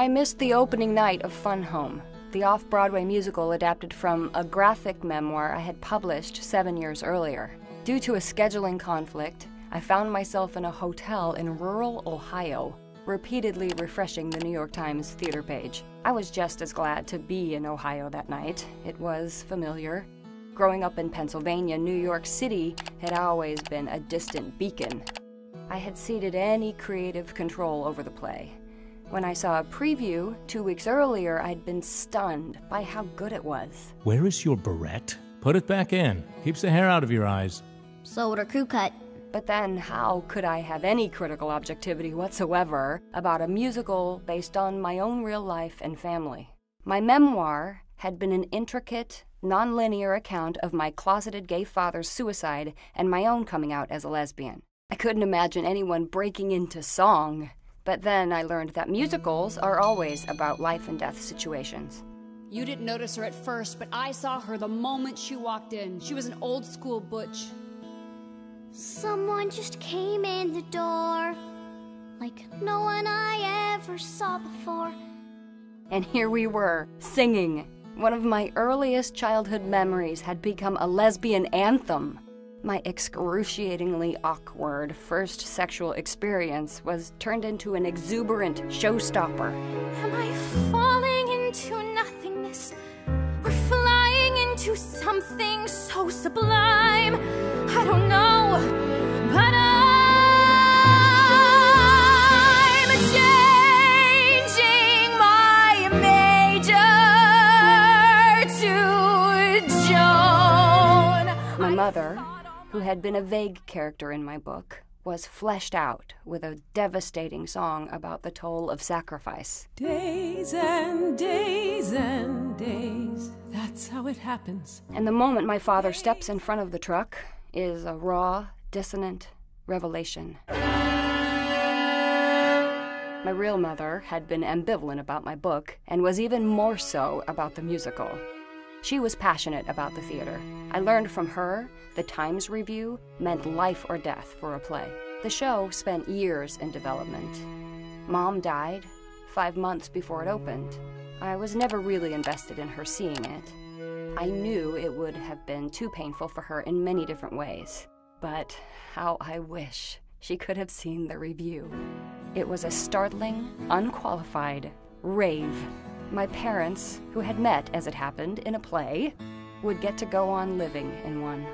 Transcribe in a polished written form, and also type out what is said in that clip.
I missed the opening night of Fun Home, the off-Broadway musical adapted from a graphic memoir I had published 7 years earlier. Due to a scheduling conflict, I found myself in a hotel in rural Ohio, repeatedly refreshing the New York Times theater page. I was just as glad to be in Ohio that night. It was familiar. Growing up in Pennsylvania, New York City had always been a distant beacon. I had ceded any creative control over the play. When I saw a preview 2 weeks earlier, I'd been stunned by how good it was. Where is your barrette? Put it back in. Keeps the hair out of your eyes. So would her crew cut. But then how could I have any critical objectivity whatsoever about a musical based on my own real life and family? My memoir had been an intricate, non-linear account of my closeted gay father's suicide and my own coming out as a lesbian. I couldn't imagine anyone breaking into song. But then I learned that musicals are always about life and death situations. You didn't notice her at first, but I saw her the moment she walked in. She was an old school butch. Someone just came in the door, like no one I ever saw before. And here we were, singing. One of my earliest childhood memories had become a lesbian anthem. My excruciatingly awkward first sexual experience was turned into an exuberant showstopper. Am I falling into nothingness, or flying into something so sublime? I don't know, but I'm changing my major to Joan. My mother, who had been a vague character in my book, was fleshed out with a devastating song about the toll of sacrifice. Days and days and days, that's how it happens. And the moment my father steps in front of the truck is a raw, dissonant revelation. My real mother had been ambivalent about my book and was even more so about the musical. She was passionate about the theater. I learned from her the Times review meant life or death for a play. The show spent years in development. Mom died 5 months before it opened. I was never really invested in her seeing it. I knew it would have been too painful for her in many different ways. But how I wish she could have seen the review. It was a startling, unqualified rave. My parents, who had met, as it happened, in a play, would get to go on living in one.